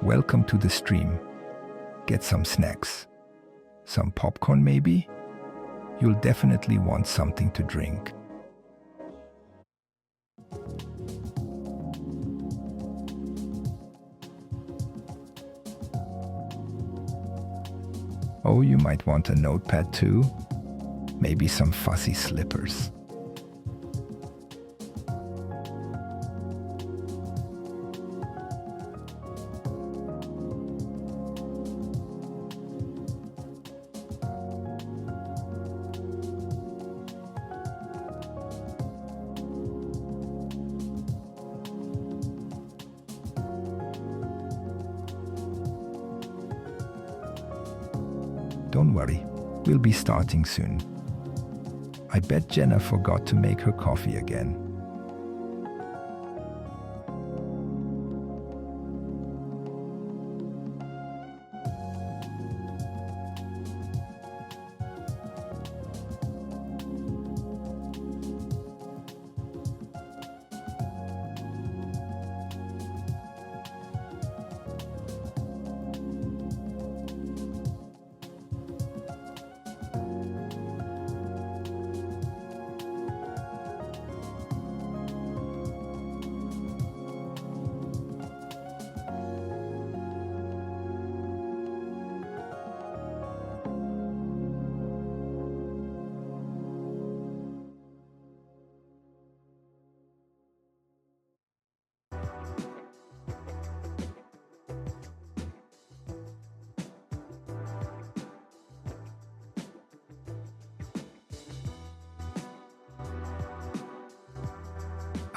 Welcome to the stream. Get some snacks. Some popcorn maybe? You'll definitely want something to drink. Oh, you might want a notepad too. Maybe some fuzzy slippers. Don't worry, we'll be starting soon. I bet Jenna forgot to make her coffee again.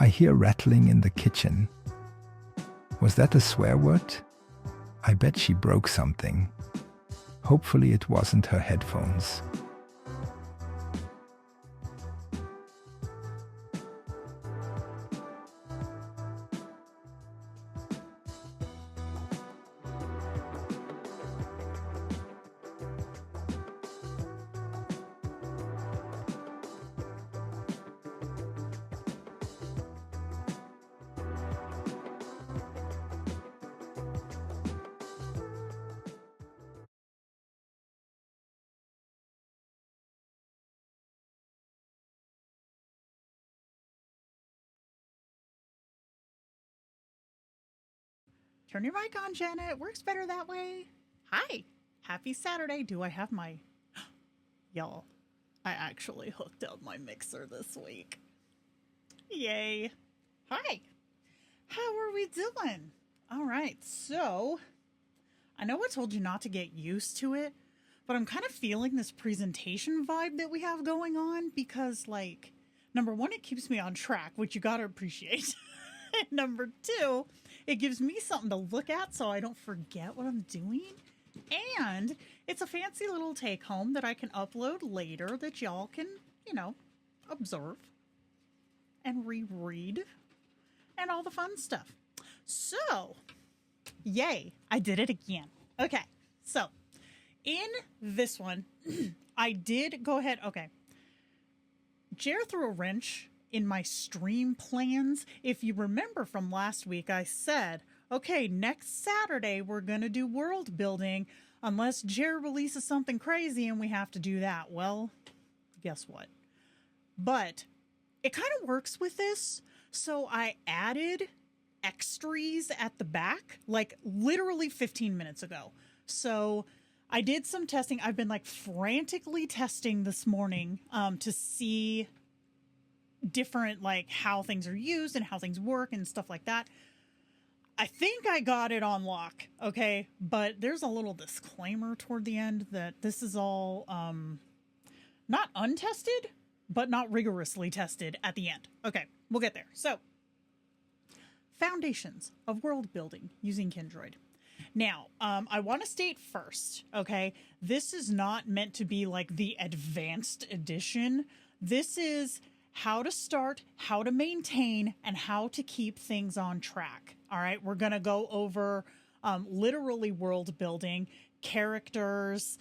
I hear rattling in the kitchen. Was that a swear word? I bet she broke something. Hopefully it wasn't her headphones. Turn your mic on, Jenna. It works better that way. Hi. Happy Saturday. Do I have my... Y'all, I actually hooked up my mixer this week. Yay. Hi. How are we doing? All right, so... I know I told you not to get used to it, but I'm kind of feeling this presentation vibe that we have going on because, like, number one, it keeps me on track, which you gotta appreciate. And number two, it gives me something to look at so I don't forget what I'm doing. And it's a fancy little take home that I can upload later that y'all can, you know, observe and reread and all the fun stuff. So, yay, I did it again. Okay, so in this one, I did go ahead. Okay, Jer threw a wrench in my stream plans. If you remember from last week, I said, okay, next Saturday we're going to do world building unless Jer releases something crazy and we have to do that. Well, guess what? But it kind of works with this. So I added extras at the back, like literally 15 minutes ago. So I did some testing. I've been like frantically testing this morning to see different, like, how things are used and how things work and stuff like that. I think I got it on lock, okay? But there's a little disclaimer toward the end that this is all not untested, but not rigorously tested at the end. Okay, we'll get there. So, foundations of world building using Kindroid. Now, I want to state first, okay, this is not meant to be like the advanced edition. This is how to start, how to maintain, and how to keep things on track. All right, we're going to go over literally world building, characters,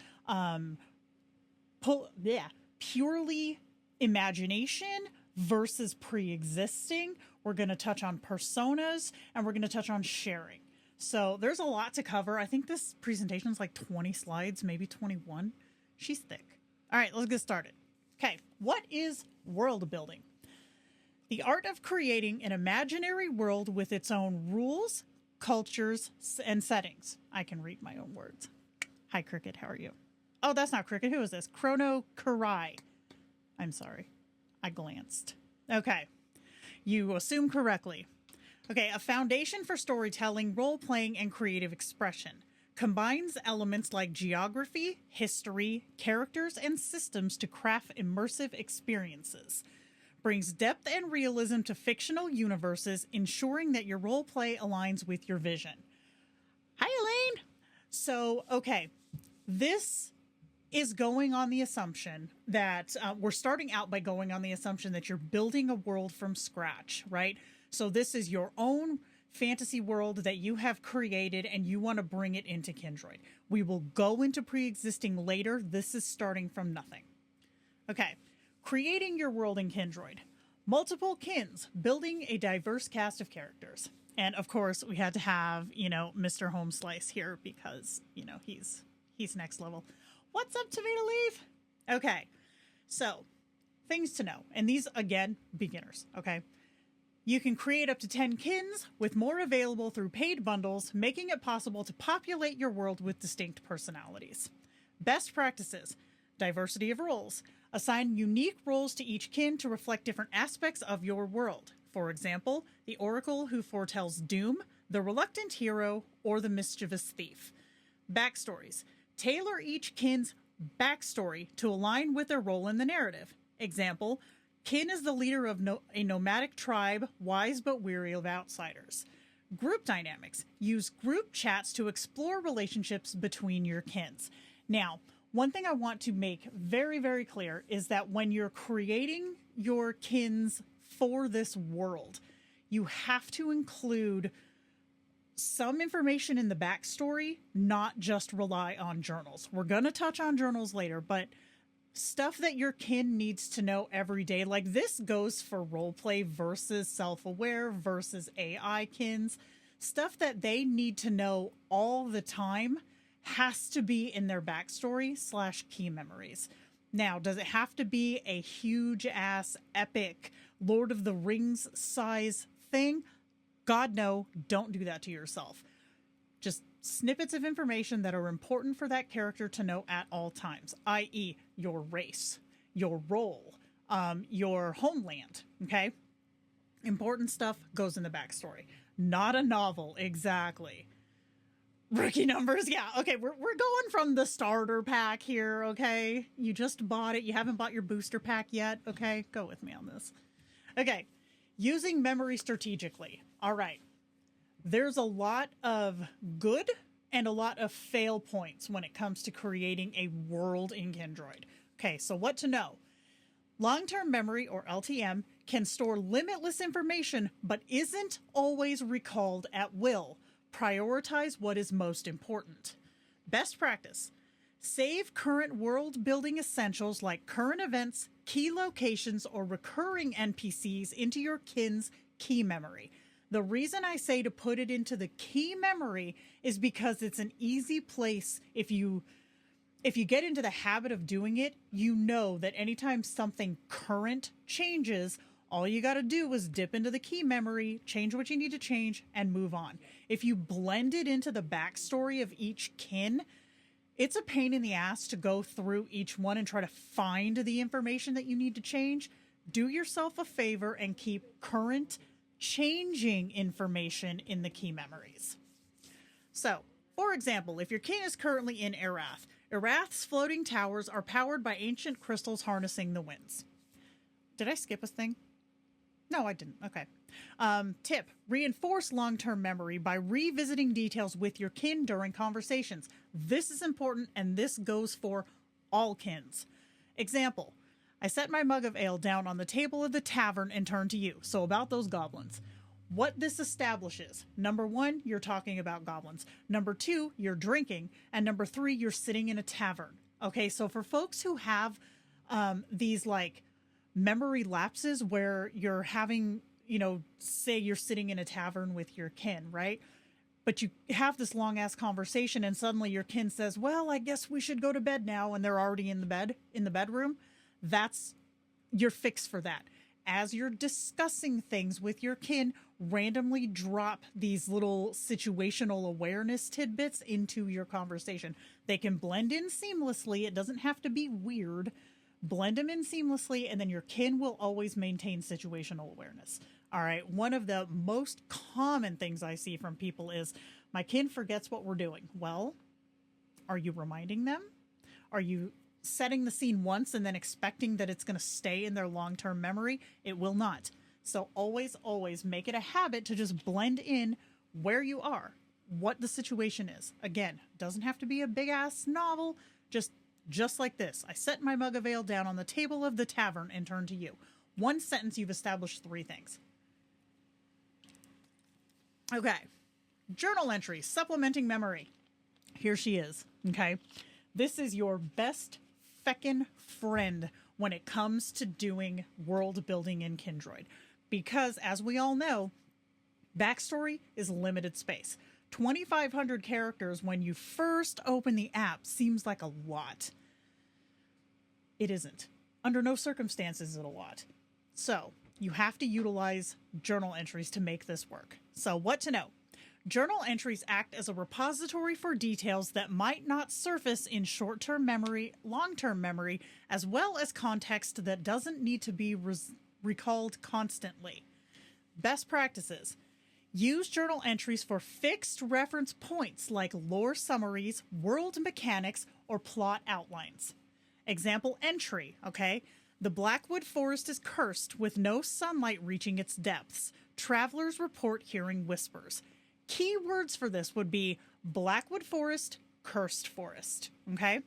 purely imagination versus pre-existing. We're going to touch on personas, and we're going to touch on sharing. So there's a lot to cover. I think this presentation is like 20 slides, maybe 21. She's thick. All right, let's get started. Okay, what is world building? The art of creating an imaginary world with its own rules, cultures, and settings. I can read my own words. Hi, Cricket. How are you? Oh, that's not Cricket. Who is this? Chrono Karai. I'm sorry. I glanced. Okay. You assume correctly. Okay, a foundation for storytelling, role-playing, and creative expression. Combines elements like geography, history, characters, and systems to craft immersive experiences. Brings depth and realism to fictional universes, ensuring that your roleplay aligns with your vision. Hi, Elaine! So, okay, this is going on the assumption that we're starting out by going on the assumption that you're building a world from scratch, right? So this is your own fantasy world that you have created and you want to bring it into Kindroid. We will go into pre-existing later. This is starting from nothing. Okay, creating your world in Kindroid. Multiple kins, building a diverse cast of characters. And of course, we had to have, Mr. Homeslice here because, he's next level. What's up, Tomato Leaf? Okay, so things to know. And these, again, beginners, okay? You can create up to 10 kins, with more available through paid bundles, making it possible to populate your world with distinct personalities. Best practices. Diversity of roles. Assign unique roles to each kin to reflect different aspects of your world. For example, the Oracle who foretells doom, the reluctant hero, or the mischievous thief. Backstories. Tailor each kin's backstory to align with their role in the narrative. Example, kin is the leader of a nomadic tribe, wise but weary of outsiders. Group dynamics. Use group chats to explore relationships between your kins. Now, one thing I want to make very, very clear is that when you're creating your kins for this world, you have to include some information in the backstory, not just rely on journals. We're going to touch on journals later, but stuff that your kin needs to know every day, like this goes for roleplay versus self-aware versus AI kins. Stuff that they need to know all the time has to be in their backstory / key memories. Now, does it have to be a huge ass epic Lord of the Rings size thing? God, no, don't do that to yourself. Just snippets of information that are important for that character to know at all times, i.e. your race, your role, your homeland, okay? Important stuff goes in the backstory. Not a novel, exactly. Rookie numbers, yeah, okay, we're going from the starter pack here, okay? You just bought it, you haven't bought your booster pack yet, okay? Go with me on this. Okay, using memory strategically. All right. There's a lot of good and a lot of fail points when it comes to creating a world in Kindroid. Okay, so what to know. Long-term memory, or LTM, can store limitless information, but isn't always recalled at will. Prioritize what is most important. Best practice. Save current world-building essentials like current events, key locations, or recurring NPCs into your kin's key memory. The reason I say to put it into the key memory is because it's an easy place. If you get into the habit of doing it, you know that anytime something current changes, all you got to do is dip into the key memory, change what you need to change, and move on. If you blend it into the backstory of each kin, it's a pain in the ass to go through each one and try to find the information that you need to change. Do yourself a favor and keep current changing information in the key memories. So, for example, if your kin is currently in Erath, Erath's floating towers are powered by ancient crystals harnessing the winds. Did I skip a thing? No, I didn't. Okay. Tip, reinforce long-term memory by revisiting details with your kin during conversations. This is important, and this goes for all kins. Example, I set my mug of ale down on the table of the tavern and turned to you. So about those goblins. What this establishes, number 1, you're talking about goblins. Number 2, you're drinking. And number 3, you're sitting in a tavern. Okay, so for folks who have these like memory lapses where you're having, say you're sitting in a tavern with your kin, right? but you have this long ass conversation and suddenly your kin says, well, I guess we should go to bed now. And they're already in the bedroom. That's your fix for that. As you're discussing things with your kin, randomly drop these little situational awareness tidbits into your conversation. They can blend in seamlessly. It doesn't have to be weird. Blend them in seamlessly, and then your kin will always maintain situational awareness. All right. One of the most common things I see from people is my kin forgets what we're doing. Well, are you reminding them? Are you setting the scene once and then expecting that it's going to stay in their long-term memory? It will not. So always, always make it a habit to just blend in where you are, what the situation is. Again, doesn't have to be a big ass novel. Just like this. I set my mug of ale down on the table of the tavern and turn to you. One sentence, you've established 3 things. Okay. Journal entries, supplementing memory. Here she is. Okay. This is your best feckin' friend when it comes to doing world building in Kindroid. Because, as we all know, backstory is limited space. 2,500 characters when you first open the app seems like a lot. It isn't. Under no circumstances is it a lot. So, you have to utilize journal entries to make this work. So, what to know? Journal entries act as a repository for details that might not surface in short-term memory, long-term memory, as well as context that doesn't need to be recalled constantly. Best practices. Use journal entries for fixed reference points like lore summaries, world mechanics, or plot outlines. Example entry, okay? The Blackwood Forest is cursed with no sunlight reaching its depths. Travelers report hearing whispers. Keywords for this would be Blackwood Forest, Cursed Forest, okay?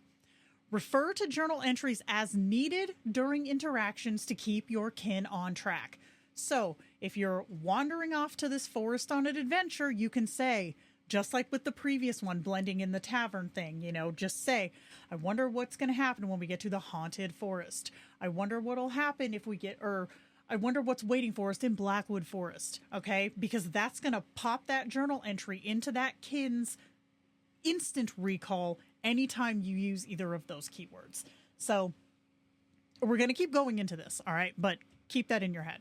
Refer to journal entries as needed during interactions to keep your kin on track. So, if you're wandering off to this forest on an adventure, you can say, just like with the previous one, blending in the tavern thing, just say, I wonder what's going to happen when we get to the haunted forest. I wonder what'll happen if we I wonder what's waiting for us in Blackwood Forest, okay? Because that's going to pop that journal entry into that kin's instant recall anytime you use either of those keywords. So we're going to keep going into this, all right? But keep that in your head.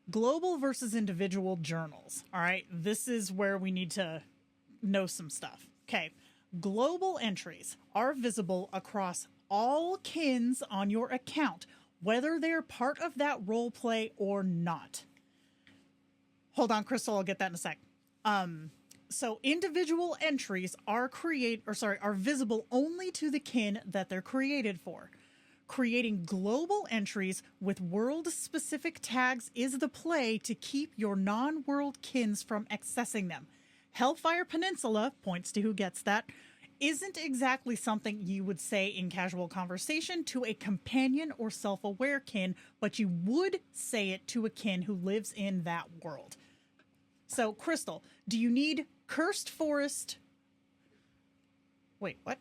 Global versus individual journals, all right? This is where we need to know some stuff. Okay, global entries are visible across all kins on your account, whether they're part of that role play or not. Hold on, Crystal, I'll get that in a sec. So individual entries are visible only to the kin that they're created for. Creating global entries with world-specific tags is the play to keep your non-world kins from accessing them. Hellfire Peninsula, points to who gets that, isn't exactly something you would say in casual conversation to a companion or self-aware kin, but you would say it to a kin who lives in that world. So, Crystal, do you need Cursed Forest? Wait, what?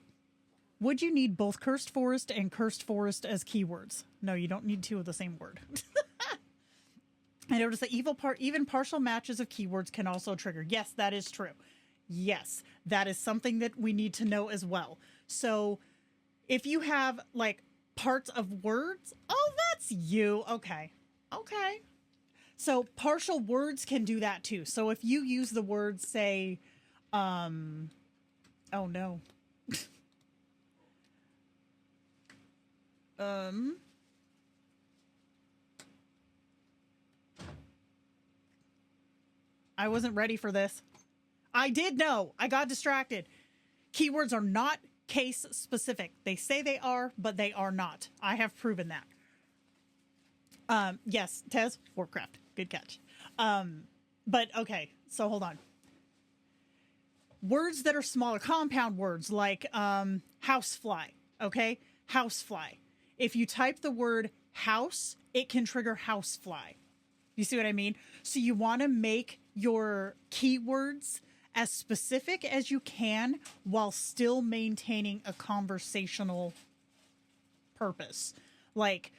Would you need both Cursed Forest and Cursed Forest as keywords? No, you don't need 2 of the same word. I noticed that even partial matches of keywords can also trigger. Yes, that is true. Yes, that is something that we need to know as well. So if you have like parts of words, oh, that's you. Okay. So partial words can do that too. So if you use the word, say, oh no. I wasn't ready for this. I did know. I got distracted. Keywords are not case specific. They say they are, but they are not. I have proven that. Yes, Tez, Warcraft. Good catch. But okay, so hold on. Words that are smaller, compound words like housefly, okay? Housefly. If you type the word house, it can trigger housefly. You see what I mean? So you want to make your keywords as specific as you can while still maintaining a conversational purpose. Like,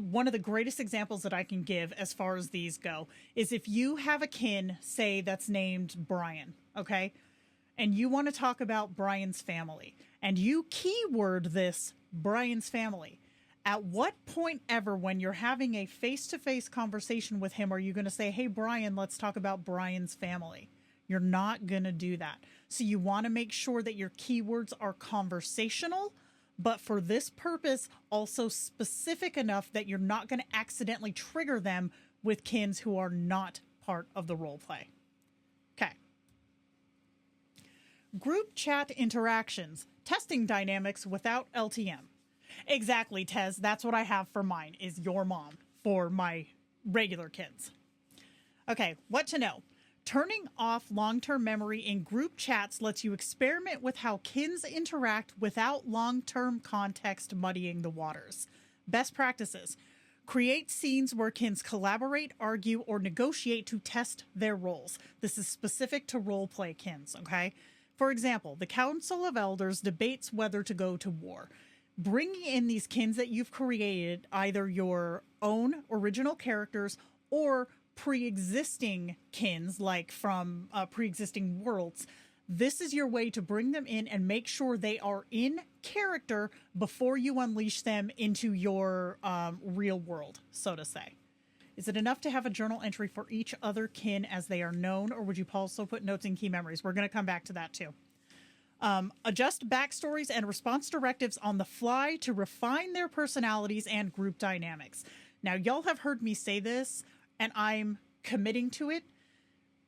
one of the greatest examples that I can give as far as these go is if you have a kin, say, that's named Brian, okay? And you want to talk about Brian's family, and you keyword this Brian's family. At what point ever when you're having a face-to-face conversation with him are you going to say, hey, Brian, let's talk about Brian's family? You're not going to do that. So you want to make sure that your keywords are conversational, but for this purpose, also specific enough that you're not going to accidentally trigger them with kins who are not part of the role play. Okay. Group chat interactions, testing dynamics without LTM. Exactly, Tez. That's what I have for mine, is your mom for my regular kins. Okay, what to know. Turning off long-term memory in group chats lets you experiment with how kins interact without long-term context muddying the waters. Best practices. Create scenes where kins collaborate, argue, or negotiate to test their roles. This is specific to roleplay kins, okay? For example, the Council of Elders debates whether to go to war. Bringing in these kins that you've created, either your own original characters or pre-existing kins, like from pre-existing worlds, this is your way to bring them in and make sure they are in character before you unleash them into your real world, so to say. Is it enough to have a journal entry for each other kin as they are known, or would you also put notes in key memories? We're going to come back to that too. Adjust backstories and response directives on the fly to refine their personalities and group dynamics. Now, y'all have heard me say this, and I'm committing to it.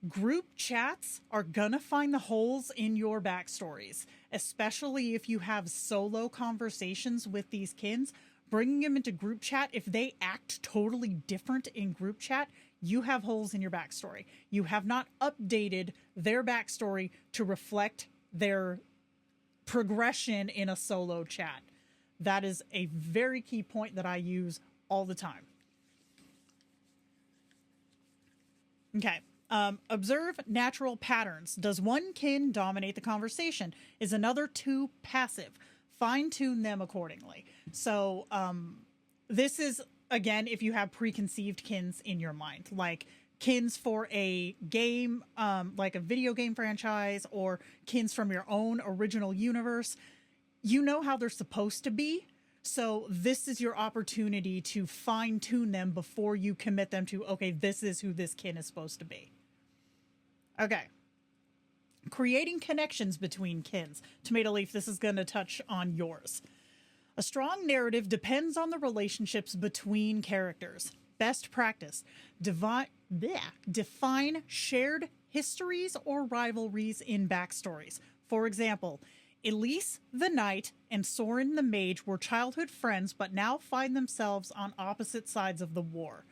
Group chats are gonna find the holes in your backstories, especially if you have solo conversations with these kins. Bringing them into group chat, if they act totally different in group chat, you have holes in your backstory. You have not updated their backstory to reflect their progression in a solo chat. That is a very key point that I use all the time. Okay. Observe natural patterns. Does one kin dominate the conversation? Is another too passive? Fine-tune them accordingly. So this is, again, if you have preconceived kins in your mind, like kins for a game, like a video game franchise, or kins from your own original universe, you know how they're supposed to be. So this is your opportunity to fine tune them before you commit them to, okay, this is who this kin is supposed to be. Okay. Creating connections between kins. Tomato Leaf, this is going to touch on yours. A strong narrative depends on the relationships between characters. Best practice. Define shared histories or rivalries in backstories. For example, Elise the Knight and Soren the Mage were childhood friends but now find themselves on opposite sides of the war.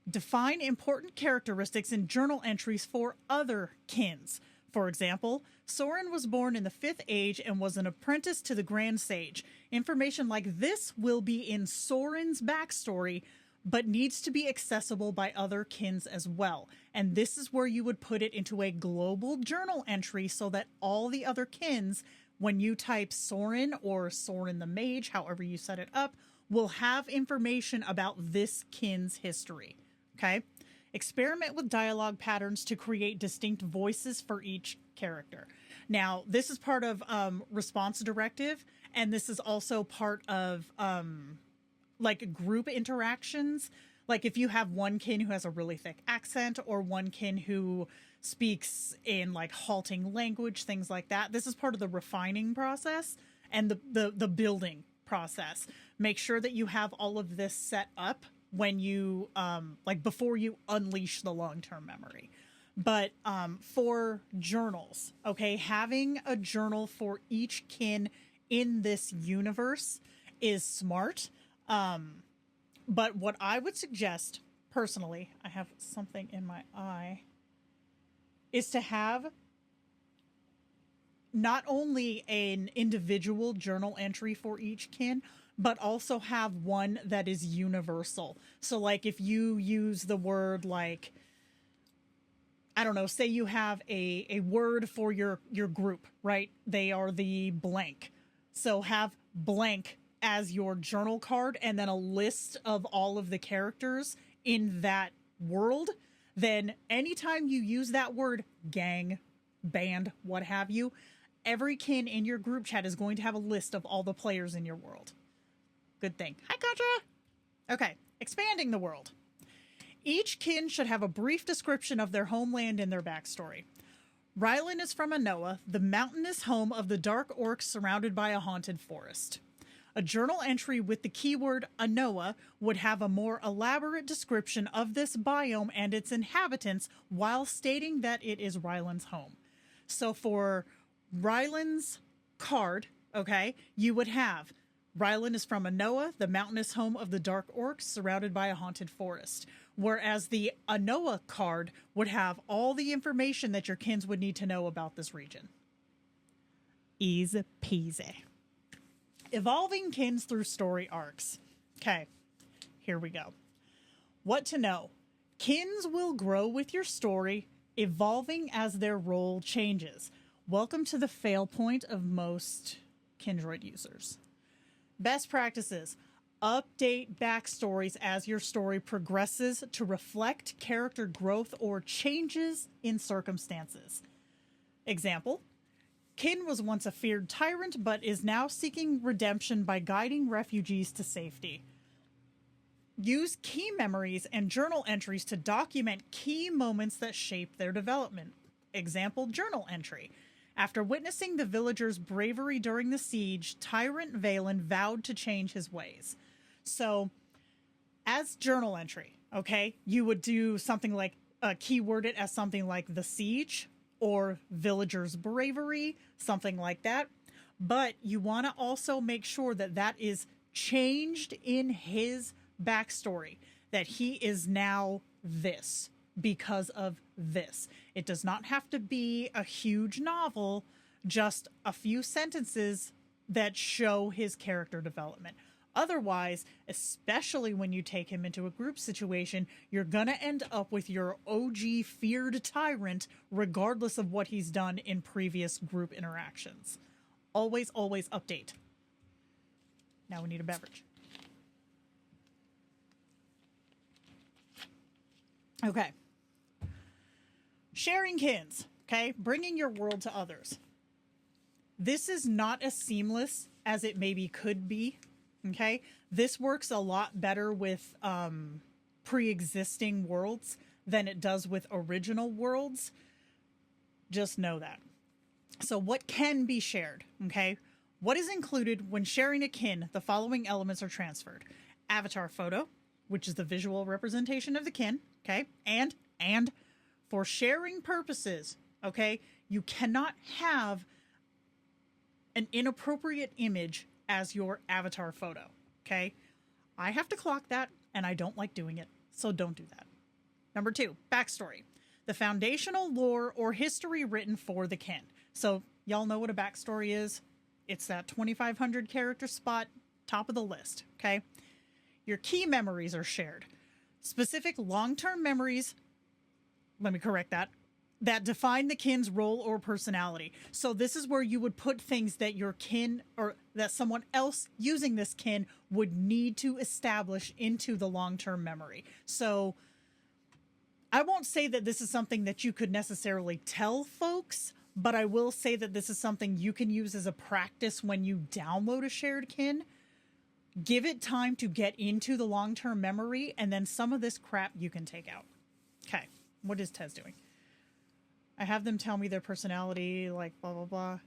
Define important characteristics in journal entries for other kins. For example, Soren was born in the 5th Age and was an apprentice to the Grand Sage. Information like this will be in Soren's backstory, but needs to be accessible by other kins as well. And this is where you would put it into a global journal entry so that all the other kins, when you type Soren or Soren the Mage, however you set it up, will have information about this kin's history. Okay? Experiment with dialogue patterns to create distinct voices for each character. Now, this is part of response directive, and this is also part of like group interactions. Like if you have one kin who has a really thick accent, or one kin who speaks in like halting language, things like that. This is part of the refining process and the building process. Make sure that you have all of this set up when you like before you unleash the long-term memory. But for journals, okay, having a journal for each kin in this universe is smart. But what I would suggest personally, I have something in my eye, is to have not only an individual journal entry for each kin, but also have one that is universal. So like if you use the word like, I don't know, say you have a word for your group, right? They are the blank. So have blank as your journal card and then a list of all of the characters in that world, then anytime you use that word, gang, band, what have you, every kin in your group chat is going to have a list of all the players in your world. Good thing. Hi, Contra! Okay, expanding the world. Each kin should have a brief description of their homeland and their backstory. Rylan is from Anoa, the mountainous home of the dark orcs surrounded by a haunted forest. A journal entry with the keyword Anoa would have a more elaborate description of this biome and its inhabitants while stating that it is Rylan's home. So for Rylan's card, okay, you would have Rylan is from Anoa, the mountainous home of the dark orcs surrounded by a haunted forest. Whereas the Anoa card would have all the information that your kins would need to know about this region. Easy peasy. Evolving kins through story arcs. Okay, here we go. What to know. Kins will grow with your story, evolving as their role changes. Welcome to the fail point of most Kindroid users. Best practices. Update backstories as your story progresses to reflect character growth or changes in circumstances. Example, Kin was once a feared tyrant, but is now seeking redemption by guiding refugees to safety. Use key memories and journal entries to document key moments that shape their development. Example, journal entry. After witnessing the villagers' bravery during the siege, Tyrant Valen vowed to change his ways. So, as journal entry, okay, you would do something like keyword it as something like the siege or villagers' bravery, something like that. But you want to also make sure that that is changed in his backstory, that he is now this because of this. It does not have to be a huge novel, just a few sentences that show his character development. Otherwise, especially when you take him into a group situation, you're going to end up with your OG feared tyrant, regardless of what he's done in previous group interactions. Always, always update. Now we need a beverage. Okay. Sharing kins, okay? Bringing your world to others. This is not as seamless as it maybe could be. Okay, this works a lot better with pre-existing worlds than it does with original worlds. Just know that. So what can be shared? Okay, what is included when sharing a kin? The following elements are transferred: avatar photo, which is the visual representation of the kin. Okay, and for sharing purposes, okay, you cannot have an inappropriate image as your avatar photo, okay? I have to clock that, and I don't like doing it, so don't do that. Number 2, backstory. The foundational lore or history written for the kin. So, y'all know what a backstory is? It's that 2,500 character spot, top of the list, okay? Your key memories are shared. Specific long-term memories, let me correct that define the kin's role or personality. So this is where you would put things that your kin or that someone else using this kin would need to establish into the long-term memory. So I won't say that this is something that you could necessarily tell folks, but I will say that this is something you can use as a practice when you download a shared kin. Give it time to get into the long-term memory, and then some of this crap you can take out. Okay, what is Tez doing? I have them tell me their personality, like blah, blah, blah.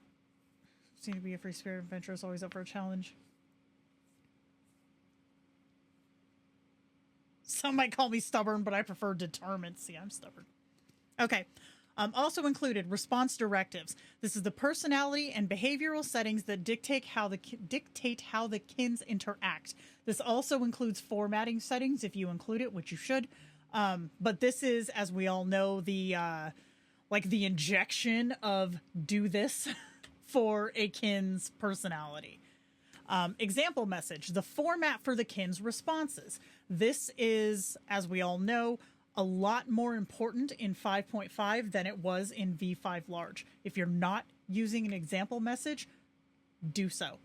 Seem to be a free spirit adventurous, always up for a challenge. Some might call me stubborn, but I prefer determined. See, I'm stubborn. Okay. Also included, response directives. This is the personality and behavioral settings that dictate how the kins interact. This also includes formatting settings if you include it, which you should. But this is, as we all know, the injection of do this for a kin's personality. Example message, the format for the kin's responses. This is, as we all know, a lot more important in 5.5 than it was in V5 large. If you're not using an example message, do so.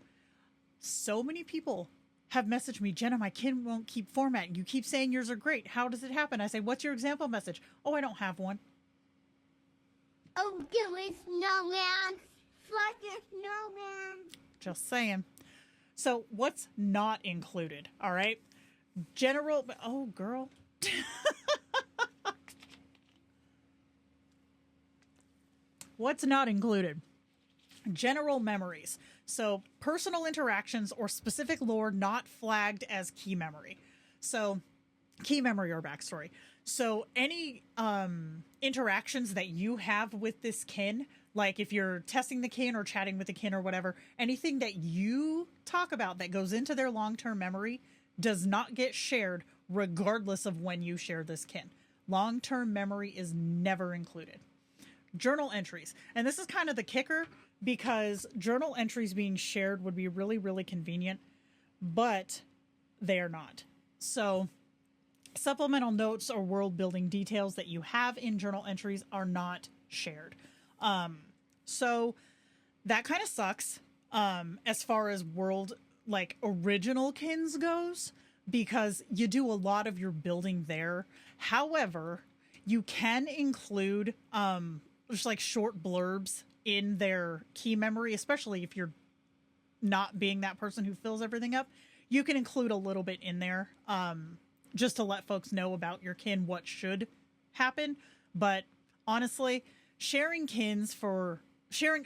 So many people have messaged me, Jenna, my kin won't keep formatting. You keep saying yours are great. How does it happen? I say, what's your example message? Oh, I don't have one. Oh, there is no man. Fucking no man. Just saying. So what's not included? All right. General. Oh, girl. What's not included? General memories. So personal interactions or specific lore not flagged as key memory. So key memory or backstory. So any interactions that you have with this kin, like if you're testing the kin or chatting with the kin or whatever, anything that you talk about that goes into their long-term memory does not get shared regardless of when you share this kin. Long-term memory is never included. Journal entries. And this is kind of the kicker, because journal entries being shared would be really, really convenient, but they are not. So supplemental notes or world building details that you have in journal entries are not shared. So that kind of sucks as far as world, like original kins goes, because you do a lot of your building there. However, you can include just like short blurbs in their key memory, especially if you're not being that person who fills everything up. You can include a little bit in there just to let folks know about your kin, what should happen. But honestly, sharing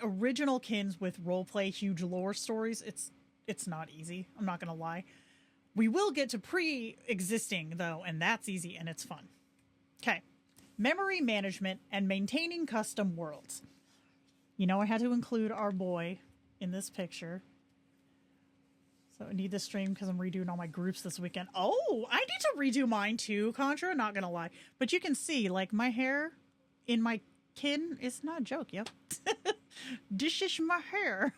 original kins with roleplay huge lore stories, it's not easy. I'm not gonna lie. We will get to pre-existing though, and that's easy and it's fun. Okay. Memory management and maintaining custom worlds. You know, I had to include our boy in this picture. So I need this stream because I'm redoing all my groups this weekend. Oh, I need to redo mine too, Contra, not gonna lie. But you can see, like, my hair in my kin is not a joke, yep. This is my hair.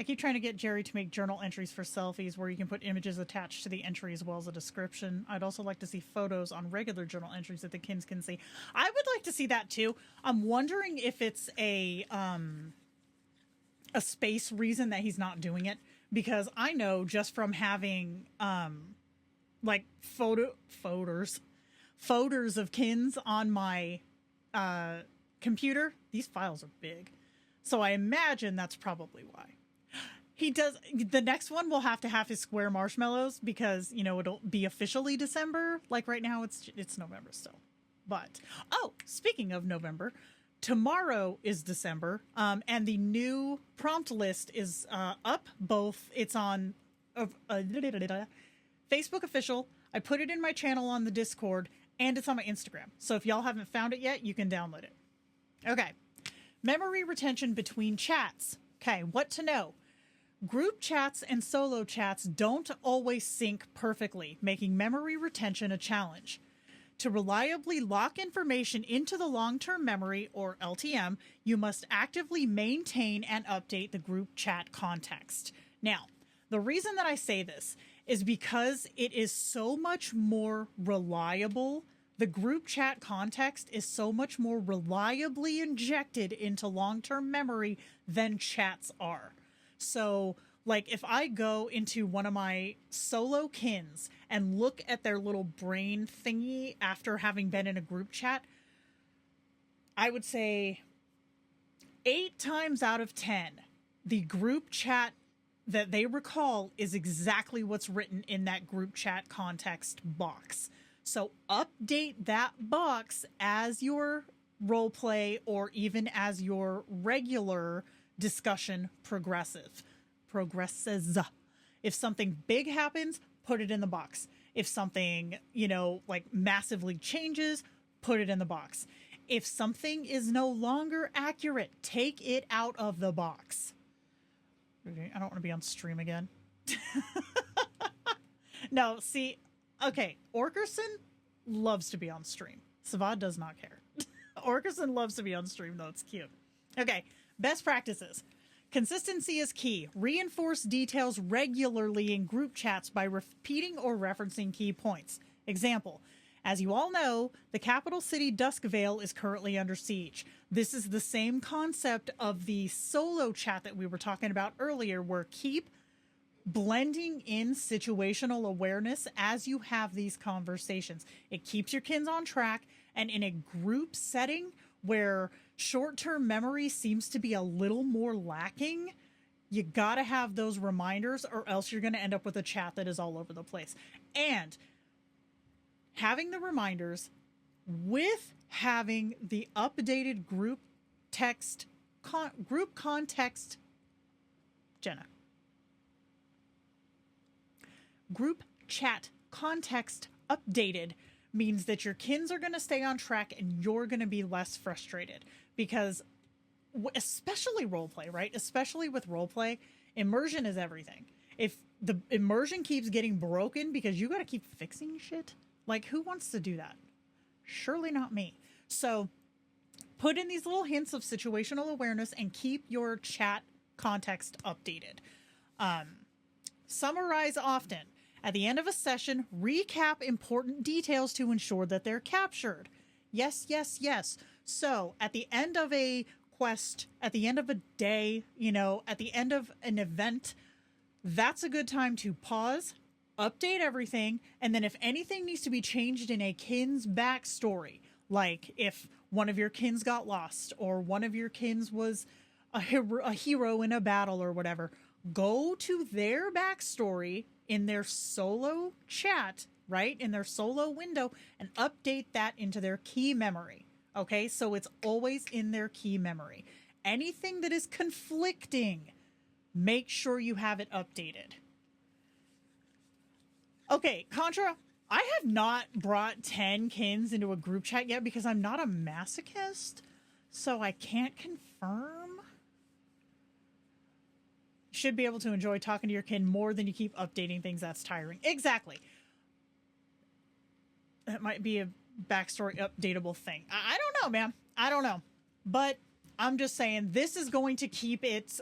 I keep trying to get Jerry to make journal entries for selfies where you can put images attached to the entry as well as a description. I'd also like to see photos on regular journal entries that the kins can see. I would like to see that too. I'm wondering if it's a space reason that he's not doing it, because I know just from having like photos of kins on my computer, these files are big. So I imagine that's probably why. He does. The next one will have to have his square marshmallows because, you know, it'll be officially December. Like right now, it's November still. But, oh, speaking of November, tomorrow is December. And the new prompt list is up. Both, it's on Facebook official. I put it in my channel on the Discord, and it's on my Instagram. So if y'all haven't found it yet, you can download it. Okay. Memory retention between chats. Okay, what to know. Group chats and solo chats don't always sync perfectly, making memory retention a challenge. To reliably lock information into the long-term memory, or LTM, you must actively maintain and update the group chat context. Now, the reason that I say this is because it is so much more reliable. The group chat context is so much more reliably injected into long-term memory than chats are. So, like, if I go into one of my solo kins and look at their little brain thingy after having been in a group chat, I would say 8 times out of 10, the group chat that they recall is exactly what's written in that group chat context box. So update that box as your roleplay or even as your regular discussion progresses. If something big happens, put it in the box. If something, you know, like massively changes, put it in the box. If something is no longer accurate, take it out of the box. I don't want to be on stream again. No, see, okay, Orkerson loves to be on stream. Savad does not care. Orkerson loves to be on stream, though. It's cute. Okay, best practices. Consistency is key. Reinforce details regularly in group chats by repeating or referencing key points. Example, as you all know, the capital city Duskvale is currently under siege. This is the same concept of the solo chat that we were talking about earlier, where keep blending in situational awareness as you have these conversations. It keeps your kids on track, and in a group setting where short-term memory seems to be a little more lacking, you gotta have those reminders, or else you're gonna end up with a chat that is all over the place. And having the reminders with having the updated group text, group context, Jenna. Group chat context updated means that your kids are going to stay on track and you're going to be less frustrated, because especially roleplay, right? Especially with roleplay, immersion is everything. If the immersion keeps getting broken because you got to keep fixing shit, like, who wants to do that? Surely not me. So put in these little hints of situational awareness and keep your chat context updated. Summarize often. At the end of a session, recap important details to ensure that they're captured. Yes, yes, yes. So at the end of a quest, at the end of a day, you know, at the end of an event, that's a good time to pause, update everything, and then if anything needs to be changed in a kin's backstory, like if one of your kins got lost or one of your kins was a hero in a battle or whatever, go to their backstory in their solo chat, right? In their solo window, and update that into their key memory. Okay, so it's always in their key memory. Anything that is conflicting, make sure you have it updated. Okay, Contra, I have not brought 10 kins into a group chat yet because I'm not a masochist, so I can't confirm. Should be able to enjoy talking to your kin more than you keep updating things. That's tiring. Exactly. That might be a backstory updatable thing. I don't know, man. I don't know. But I'm just saying this is going to keep it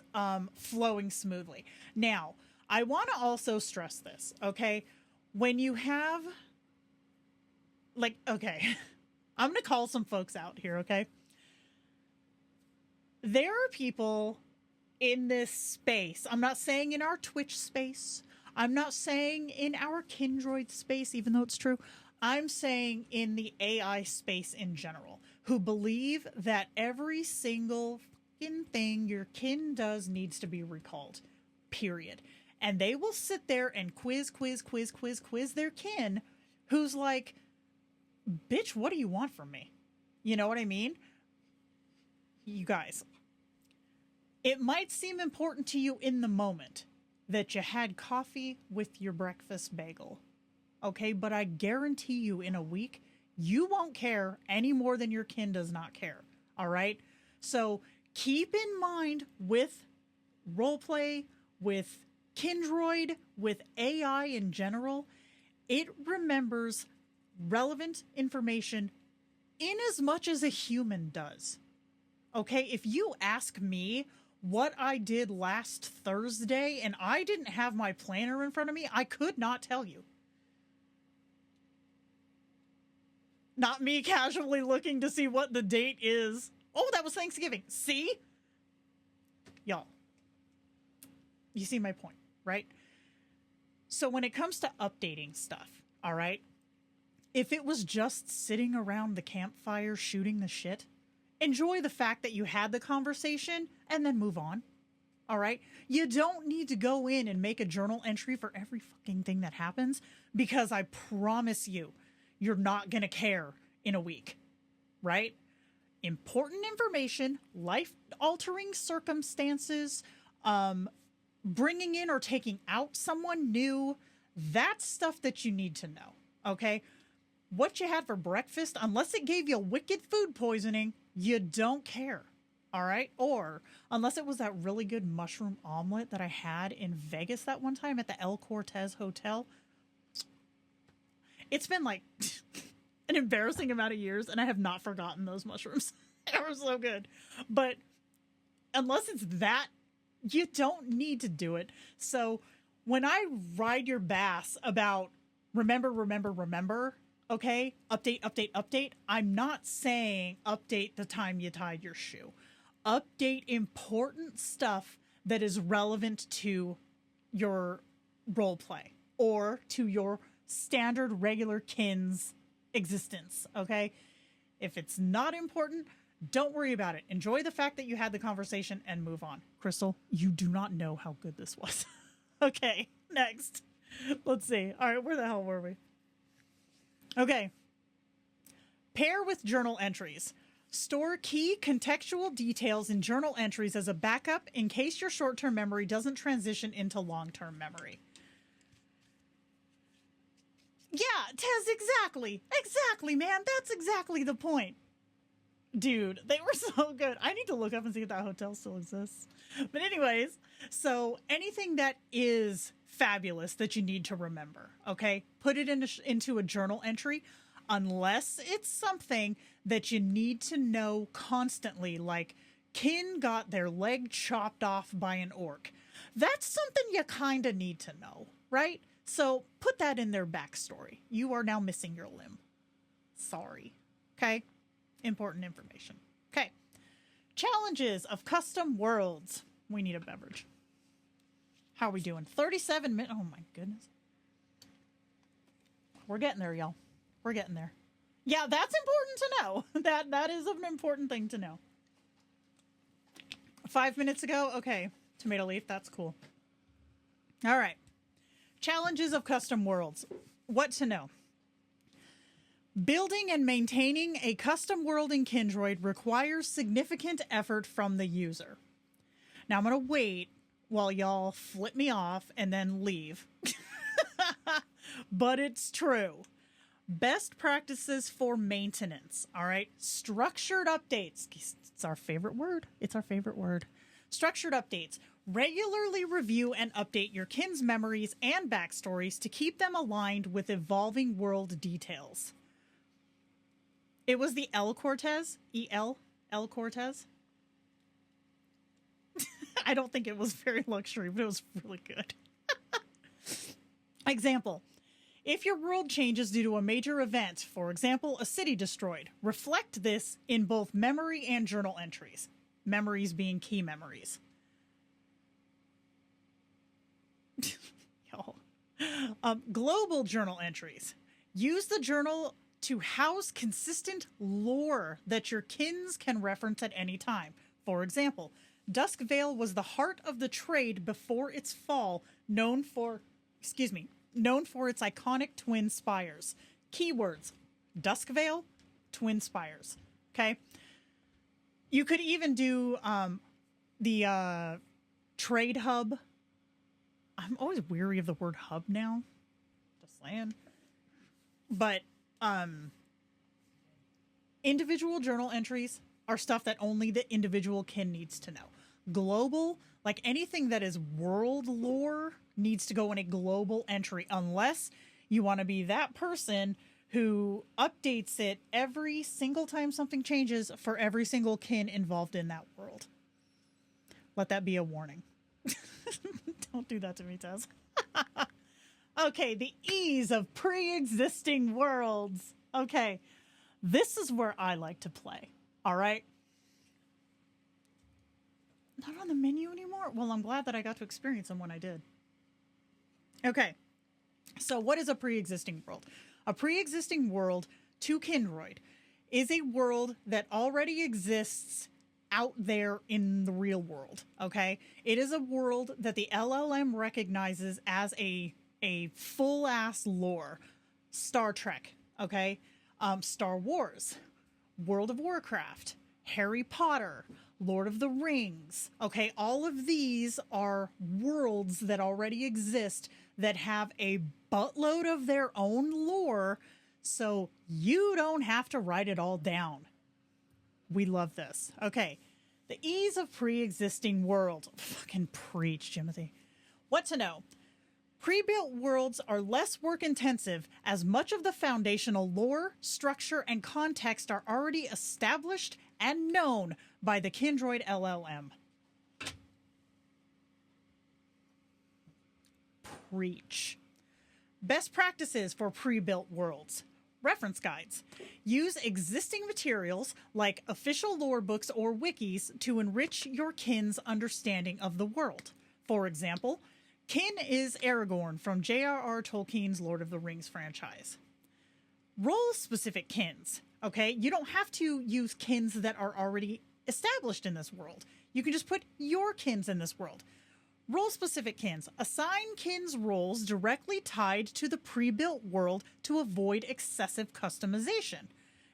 flowing smoothly. Now, I want to also stress this, okay? When you have, like, okay, I'm going to call some folks out here, okay? There are people in this space. I'm not saying in our Twitch space. I'm not saying in our Kindroid space, even though it's true. I'm saying in the AI space in general, who believe that every single fucking thing your kin does needs to be recalled. Period. And they will sit there and quiz their kin, who's like, bitch, what do you want from me? You know what I mean? You guys, it might seem important to you in the moment that you had coffee with your breakfast bagel. Okay, but I guarantee you in a week, you won't care any more than your kin does not care. All right? So keep in mind with roleplay, with Kindroid, with AI in general, it remembers relevant information in as much as a human does. Okay, if you ask me what I did last Thursday and I didn't have my planner in front of me, I could not tell you. Not me casually looking to see what the date is. Oh, that was Thanksgiving. See? Y'all. You see my point, right? So when it comes to updating stuff, all right, if it was just sitting around the campfire shooting the shit, enjoy the fact that you had the conversation and then move on. All right? You don't need to go in and make a journal entry for every fucking thing that happens, because I promise you, you're not going to care in a week, right? Important information, life-altering circumstances, bringing in or taking out someone new, that's stuff that you need to know, okay? What you had for breakfast, unless it gave you wicked food poisoning, you don't care, all right? Or unless it was that really good mushroom omelet that I had in Vegas that one time at the El Cortez Hotel. It's been like an embarrassing amount of years, and I have not forgotten those mushrooms. They were so good. But unless it's that, you don't need to do it. So when I ride your bass about remember, okay, update, I'm not saying update the time you tied your shoe. Update important stuff that is relevant to your role play or to your standard regular kin's existence, okay? If it's not important, don't worry about it. Enjoy the fact that you had the conversation and move on. Crystal, you do not know how good this was. Okay, next. Let's see. All right, where the hell were we? Okay. Pair with journal entries. Store key contextual details in journal entries as a backup in case your short-term memory doesn't transition into long-term memory. Yeah, Tez, exactly. Exactly, man. That's exactly the point. Dude, they were so good. I need to look up and see if that hotel still exists. But anyways, so anything that is fabulous that you need to remember, okay? Put it into a journal entry unless it's something that you need to know constantly, like kin got their leg chopped off by an orc. That's something you kind of need to know, right? So put that in their backstory. You are now missing your limb. Sorry. Okay? Important information. Okay. Challenges of custom worlds. We need a beverage. How are we doing? 37 minutes. Oh my goodness. We're getting there, y'all. We're getting there. Yeah, that's important to know. That is an important thing to know. 5 minutes ago. Okay. Tomato leaf. That's cool. All right. Challenges of custom worlds. What to know. Building and maintaining a custom world in Kindroid requires significant effort from the user. Now I'm going to wait while y'all flip me off and then leave. But it's true. Best practices for maintenance. All right. Structured updates. It's our favorite word. It's our favorite word. Structured updates. Regularly review and update your kin's memories and backstories to keep them aligned with evolving world details. It was the L Cortez, E-L, L Cortez. I don't think it was very luxury, but it was really good. Example. If your world changes due to a major event, for example, a city destroyed, reflect this in both memory and journal entries. Memories being key memories. Global journal entries. Use the journal to house consistent lore that your kins can reference at any time. For example, Duskvale was the heart of the trade before its fall, known for its iconic twin spires. Keywords: Duskvale, twin spires. Okay. You could even do the trade hub. I'm always weary of the word hub now. Just saying. But individual journal entries are stuff that only the individual kin needs to know. Global, like anything that is world lore, needs to go in a global entry unless you want to be that person who updates it every single time something changes for every single kin involved in that world. Let that be a warning. Don't do that to me, Taz. Okay, the ease of pre-existing worlds. Okay, this is where I like to play. All right. Not on the menu anymore? Well, I'm glad that I got to experience them when I did. Okay, so what is a pre-existing world? A pre-existing world to Kindroid is a world that already exists out there in the real world, okay? It is a world that the LLM recognizes as a full-ass lore. Star Trek, okay? Star Wars, World of Warcraft, Harry Potter, Lord of the Rings, okay? All of these are worlds that already exist that have a buttload of their own lore, so you don't have to write it all down. We love this. Okay. The ease of pre-existing worlds. Fucking preach, Jimothy. What to know? Pre-built worlds are less work-intensive as much of the foundational lore, structure, and context are already established and known by the Kindroid LLM. Preach. Best practices for pre-built worlds. Reference guides. Use existing materials like official lore books or wikis to enrich your kin's understanding of the world. For example, Kin is Aragorn from J.R.R. Tolkien's Lord of the Rings franchise. Role-specific kins, okay? You don't have to use kins that are already established in this world. You can just put your kins in this world. Role-specific kins. Assign kins roles directly tied to the pre-built world to avoid excessive customization.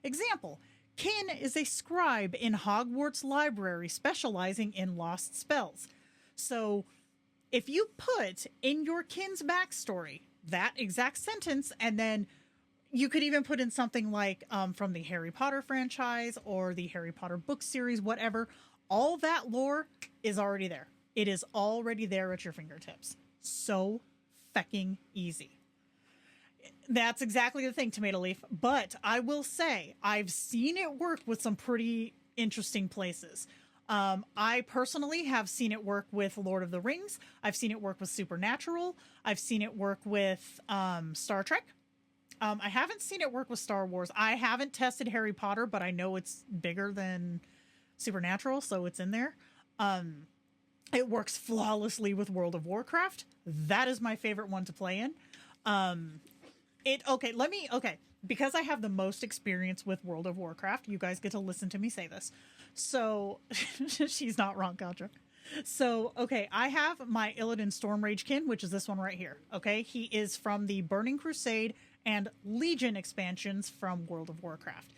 Example, Kin is a scribe in Hogwarts library specializing in lost spells. So if you put in your kin's backstory that exact sentence, and then you could even put in something like from the Harry Potter franchise or the Harry Potter book series, whatever, all that lore is already there. It is already there at your fingertips. So fecking easy. That's exactly the thing, Tomato Leaf. But I will say, I've seen it work with some pretty interesting places. I personally have seen it work with Lord of the Rings. I've seen it work with Supernatural. I've seen it work with Star Trek. I haven't seen it work with Star Wars. I haven't tested Harry Potter, but I know it's bigger than Supernatural, so it's in there. It works flawlessly with World of Warcraft. That is my favorite one to play in. Because I have the most experience with World of Warcraft, you guys get to listen to me say this. So, she's not wrong, Contra. So, okay, I have my Illidan Stormrage kin, which is this one right here. Okay, he is from the Burning Crusade and Legion expansions from World of Warcraft.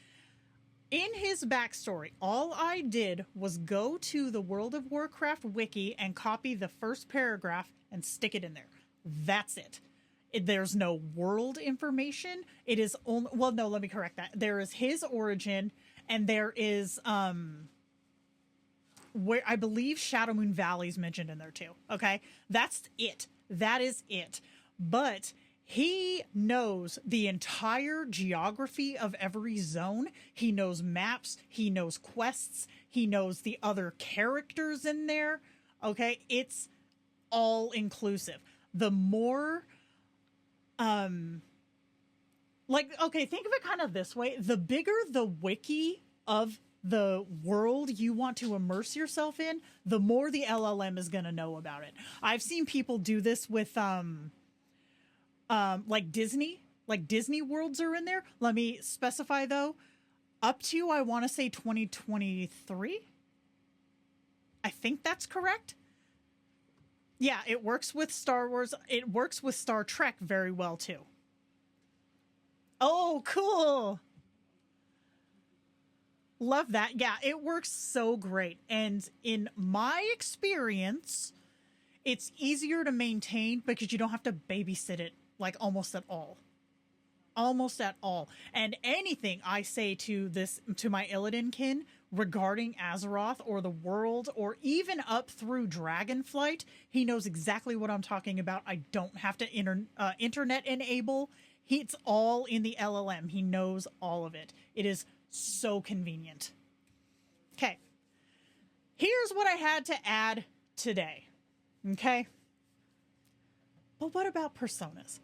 In his backstory, all I did was go to the World of Warcraft wiki and copy the first paragraph and stick it in there. That's it. There's no world information. It is only, well, no, let me correct that. There is his origin, and there is where I believe Shadowmoon Valley is mentioned in there too. Okay, that's it. That is it. But he knows the entire geography of every zone. He knows maps. He knows quests. He knows the other characters in there. Okay, it's all inclusive. The more, think of it kind of this way. The bigger the wiki of the world you want to immerse yourself in, the more the LLM is going to know about it. I've seen people do this with, Disney worlds are in there. Let me specify though, up to, I want to say 2023. I think that's correct. Yeah, it works with Star Wars. It works with Star Trek very well too. Oh, cool. Love that. Yeah, it works so great. And in my experience, it's easier to maintain because you don't have to babysit it like almost at all. Almost at all. And anything I say to my Illidan kin regarding Azeroth or the world or even up through Dragonflight, he knows exactly what I'm talking about. I don't have to internet enable. It's all in the LLM. He knows all of it. It is so convenient. Okay. Here's what I had to add today. Okay. But what about personas?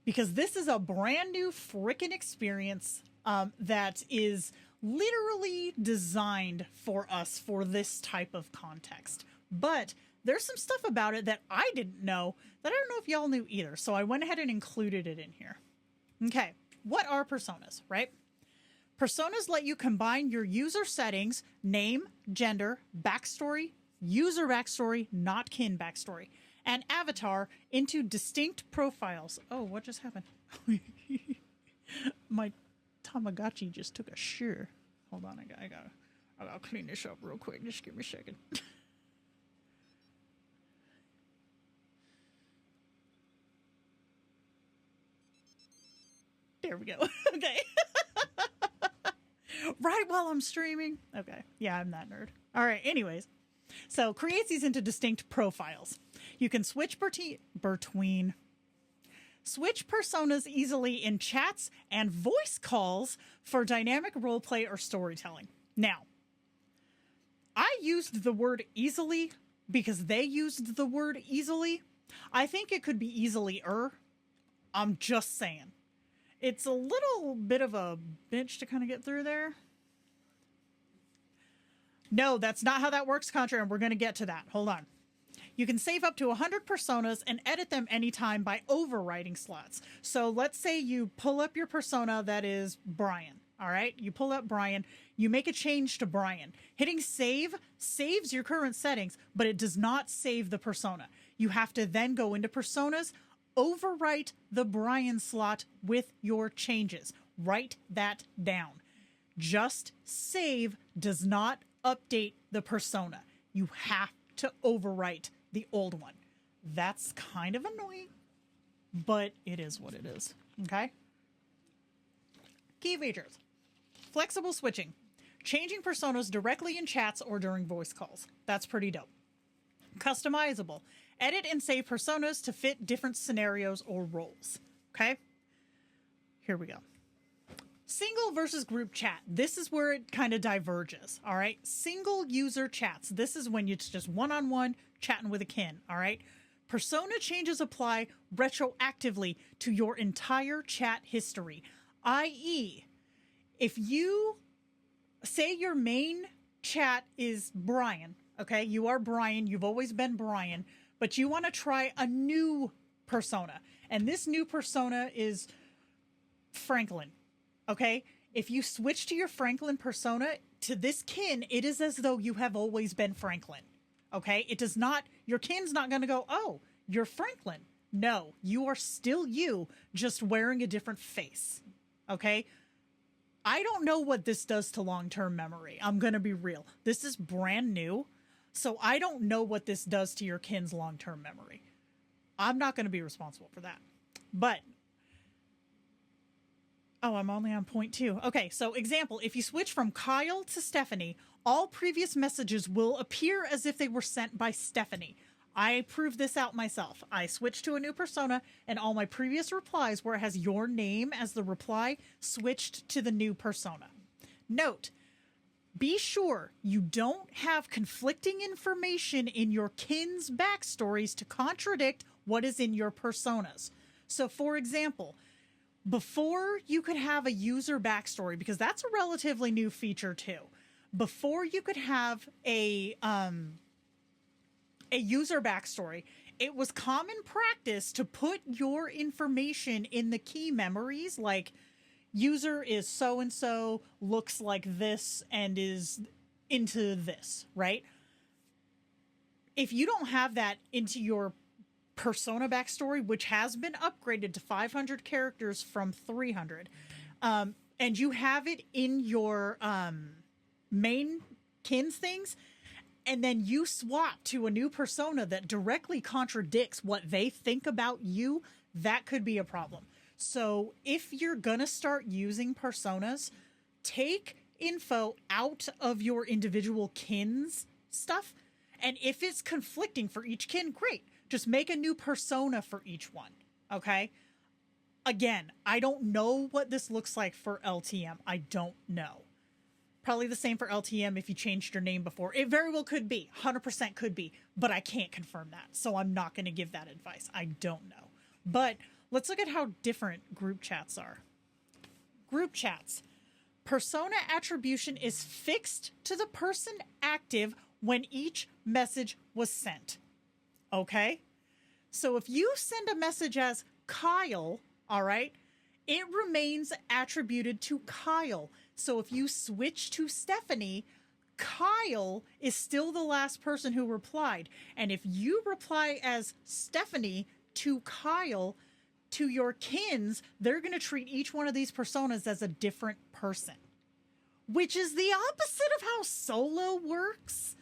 Because this is a brand new freaking experience that is literally designed for us for this type of context. But there's some stuff about it that I didn't know that I don't know if y'all knew either. So I went ahead and included it in here. Okay, what are personas, right? Personas let you combine your user settings, name, gender, backstory, user backstory, not kin backstory, and avatar into distinct profiles. Oh, what just happened? My Tamagotchi just took a shear. Hold on, I gotta clean this up real quick. Just give me a second. There we go. Okay. Right while I'm streaming. Okay. Yeah, I'm that nerd. All right. Anyways, so creates these into distinct profiles. You can switch switch personas easily in chats and voice calls for dynamic roleplay or storytelling. Now, I used the word easily because they used the word easily. I think it could be easily-er. I'm just saying. It's a little bit of a bitch to kind of get through there. No, that's not how that works, Contra, and we're going to get to that. Hold on. You can save up to 100 personas and edit them anytime by overwriting slots. So let's say you pull up your persona that is Brian. All right, you pull up Brian, you make a change to Brian. Hitting save saves your current settings, but it does not save the persona. You have to then go into personas, overwrite the Brian slot with your changes. Write that down. Just save does not update the persona. You have to overwrite the old one. That's kind of annoying, but it is what it is. Okay? Key features. Flexible switching. Changing personas directly in chats or during voice calls. That's pretty dope. Customizable. Edit and save personas to fit different scenarios or roles. Okay? Here we go. Single versus group chat. This is where it kind of diverges. All right? Single user chats. This is when it's just one-on-one chatting with a kin. All right? Persona changes apply retroactively to your entire chat history. I.e., if you say your main chat is Brian, okay, you are Brian, you've always been Brian, but you want to try a new persona, and this new persona is Franklin, okay? If you switch to your Franklin persona, to this kin, it is as though you have always been Franklin, okay? It does not, your kin's not going to go, oh, you're Franklin. No, you are still you, just wearing a different face, okay? I don't know what this does to long-term memory. I'm going to be real. This is brand new, so I don't know what this does to your kin's long-term memory. I'm not going to be responsible for that. But, oh, I'm only on point 2. Okay, so example, if you switch from Kyle to Stephanie, all previous messages will appear as if they were sent by Stephanie. I proved this out myself. I switched to a new persona, and all my previous replies where it has your name as the reply switched to the new persona. Note, be sure you don't have conflicting information in your kin's backstories to contradict what is in your personas. So, for example, before you could have a user backstory, because that's a relatively new feature too, before you could have a user backstory, it was common practice to put your information in the key memories, like user is so-and-so, looks like this, and is into this, right? If you don't have that into your persona backstory, which has been upgraded to 500 characters from 300, and you have it in your main kins things, and then you swap to a new persona that directly contradicts what they think about you, that could be a problem. So if you're gonna start using personas, take info out of your individual kin's stuff. And if it's conflicting for each kin, great. Just make a new persona for each one, okay? Again, I don't know what this looks like for LTM. I don't know. Probably the same for LTM if you changed your name before. It very well could be. 100% could be. But I can't confirm that. So I'm not going to give that advice. I don't know. But let's look at how different group chats are. Group chats. Persona attribution is fixed to the person active when each message was sent. Okay? So if you send a message as Kyle, all right, it remains attributed to Kyle. So if you switch to Stephanie, Kyle is still the last person who replied. And if you reply as Stephanie to Kyle, to your kins, they're going to treat each one of these personas as a different person, which is the opposite of how solo works.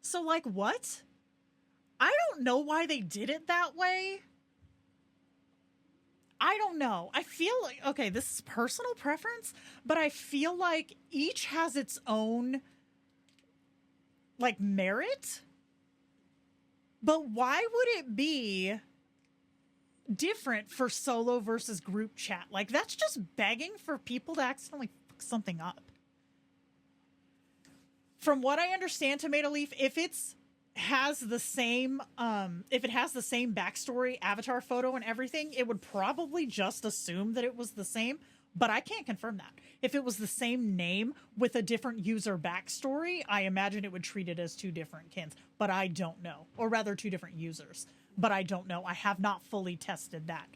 So, like, what? I don't know why they did it that way. I don't know. I feel like, okay, this is personal preference, but I feel like each has its own, like, merit. But why would it be different for solo versus group chat? Like, that's just begging for people to accidentally fuck something up. From what I understand, Tomato Leaf, if it has the same backstory, avatar photo, and everything, it would probably just assume that it was the same. but I can't confirm that. If it was the same name with a different user backstory, I imagine it would treat it as two different kins, but I don't know. Or rather, two different users, but I don't know. I have not fully tested that.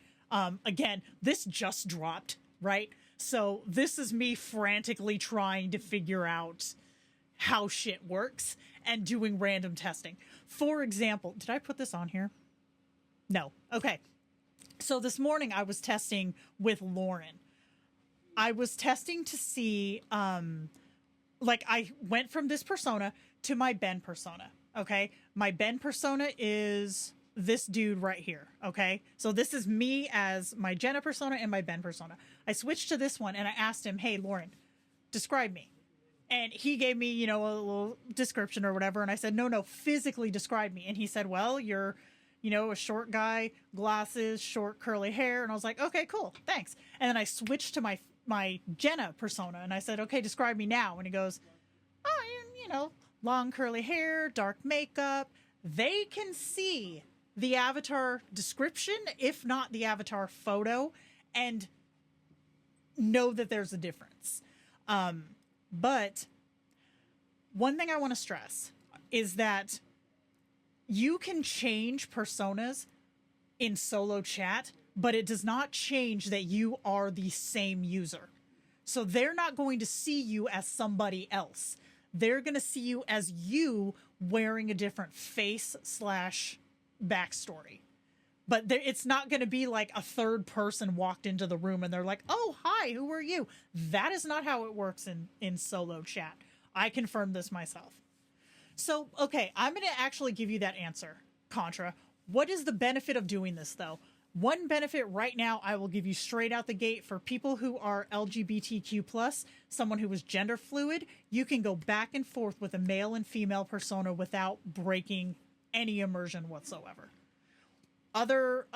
Again, this just dropped, right? So this is me frantically trying to figure out how shit works and doing random testing. For example, did I put this on here? No. Okay. So this morning I was testing with Lauren. I was testing to see, like I went from this persona to my Ben persona. Okay. My Ben persona is this dude right here. Okay. So this is me as my Jenna persona and my Ben persona. I switched to this one and I asked him, hey, Lauren, describe me. And he gave me, a little description or whatever. And I said, no, physically describe me. And he said, well, you're, a short guy, glasses, short curly hair. And I was like, okay, cool. Thanks. And then I switched to my Jenna persona and I said, okay, describe me now. And he goes, oh, long curly hair, dark makeup. They can see the avatar description, if not the avatar photo, and know that there's a difference. But one thing I want to stress is that you can change personas in solo chat, but it does not change that you are the same user. So they're not going to see you as somebody else. They're going to see you as you wearing a different face / backstory. But it's not going to be like a third person walked into the room and they're like, oh, hi, who are you? That is not how it works in solo chat. I confirmed this myself. So, okay, I'm going to actually give you that answer, Contra. What is the benefit of doing this, though? One benefit right now I will give you straight out the gate for people who are LGBTQ+, someone who is gender fluid, you can go back and forth with a male and female persona without breaking any immersion whatsoever. Other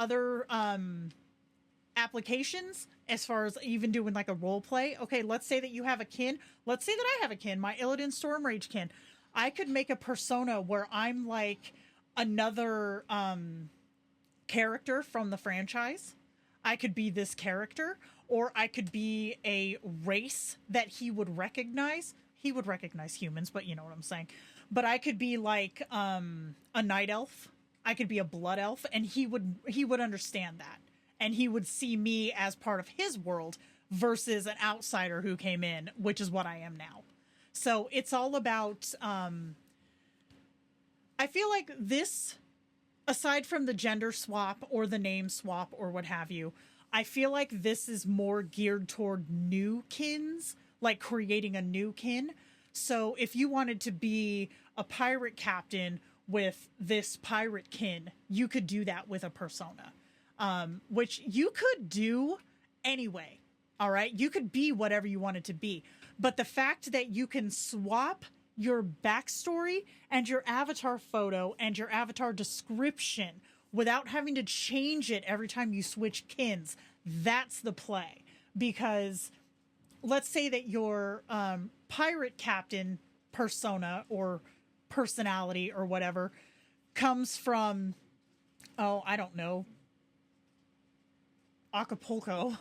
applications, as far as even doing like a role play, okay, let's say that you have a kin. Let's say that I have a kin, my Illidan Stormrage kin. I could make a persona where I'm like another character from the franchise. I could be this character, or I could be a race that he would recognize. He would recognize humans, but you know what I'm saying. But I could be like a night elf. I could be a blood elf, and he would understand that. And he would see me as part of his world versus an outsider who came in, which is what I am now. So it's all about, I feel like this, aside from the gender swap or the name swap or what have you, I feel like this is more geared toward new kins, like creating a new kin. So if you wanted to be a pirate captain with this pirate kin, you could do that with a persona, which you could do anyway. All right. You could be whatever you wanted to be. But the fact that you can swap your backstory and your avatar photo and your avatar description without having to change it every time you switch kins, that's the play. Because let's say that your pirate captain persona or personality or whatever comes from, I don't know, Acapulco.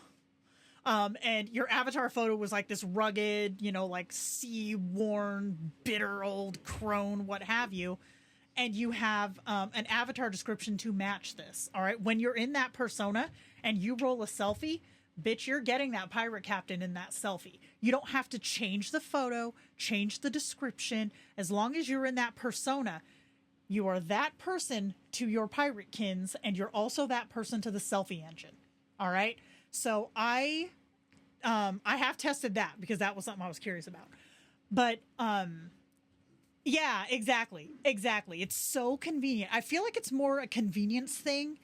And your avatar photo was like this rugged, like sea-worn, bitter old crone, what have you. And you have an avatar description to match this. All right. When you're in that persona and you roll a selfie, bitch, you're getting that pirate captain in that selfie. You don't have to change the photo, change the description. As long as you're in that persona, you are that person to your pirate kins, and you're also that person to the selfie engine. All right. So I have tested that because that was something I was curious about. But yeah, exactly. It's so convenient. I feel like it's more a convenience thing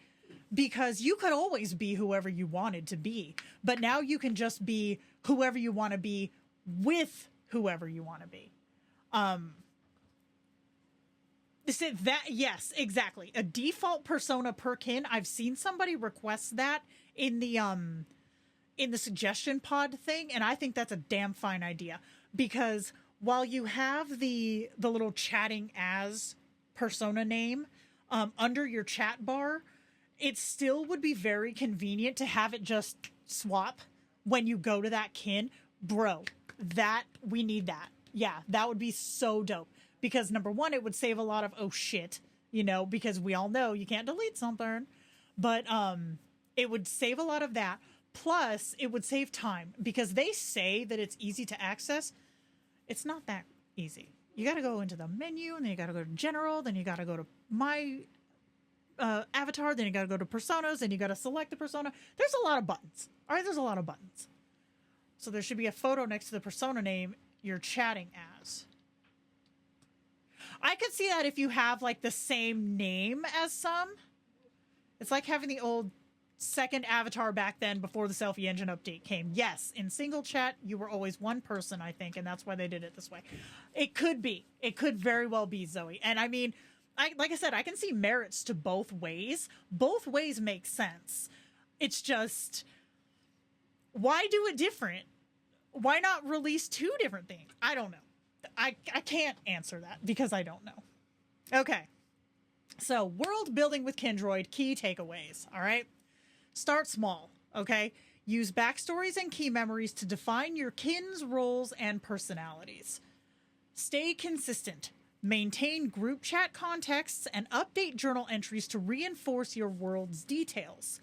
because you could always be whoever you wanted to be, but now you can just be whoever you want to be with whoever you want to be. Yes, exactly. A default persona per kin. I've seen somebody request that in the suggestion pod thing, and I think that's a damn fine idea, because while you have the little chatting as persona name under your chat bar, it still would be very convenient to have it just swap. when you go to that kin, bro, we need that. Yeah, that would be so dope. Because number one, it would save a lot of, oh shit, you know, because we all know you can't delete something. But it would save a lot of that. Plus, it would save time because they say that it's easy to access. It's not that easy. You got to go into the menu, and then you got to go to general, then you got to go to my avatar, then you got to go to personas, and you got to select the persona. There's a lot of buttons. All right, there's a lot of buttons. So there should be a photo next to the persona name you're chatting as. I could see that if you have like the same name as some. It's like having the old second avatar back then before the selfie engine update came. Yes, in single chat, you were always one person, I think, and that's why they did it this way. It could be. It could very well be, Zoe. And I mean, like I said, I can see merits to both ways. Both ways make sense. It's just, why do it different? Why not release two different things? I don't know. I can't answer that because I don't know. Okay. So, world building with Kindroid, key takeaways, all right? Start small, okay? Use backstories and key memories to define your kin's roles and personalities. Stay consistent. Maintain group chat contexts and update journal entries to reinforce your world's details.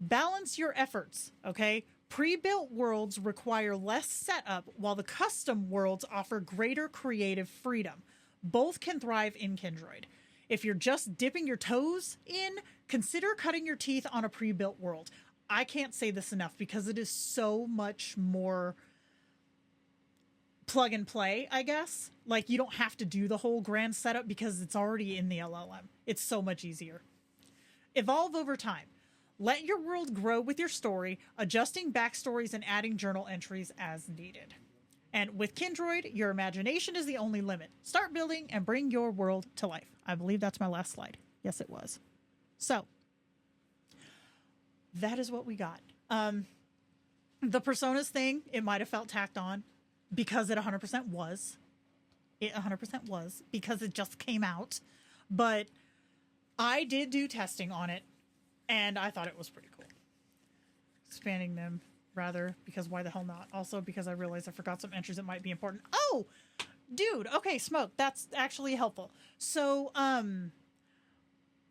Balance your efforts, okay? Pre-built worlds require less setup, while the custom worlds offer greater creative freedom. Both can thrive in Kindroid. If you're just dipping your toes in, consider cutting your teeth on a pre-built world. I can't say this enough because it is so much more plug and play, I guess. Like, you don't have to do the whole grand setup because it's already in the LLM. It's so much easier. Evolve over time. Let your world grow with your story, adjusting backstories and adding journal entries as needed. And with Kindroid, your imagination is the only limit. Start building and bring your world to life. I believe that's my last slide. Yes, it was. So, that is what we got. The personas thing, it might have felt tacked on because it 100% was. It 100% was because it just came out. But I did do testing on it, and I thought it was pretty cool. Expanding them, rather, because why the hell not? Also, because I realized I forgot some entries that might be important. Oh, dude. Okay, Smoke. That's actually helpful. So,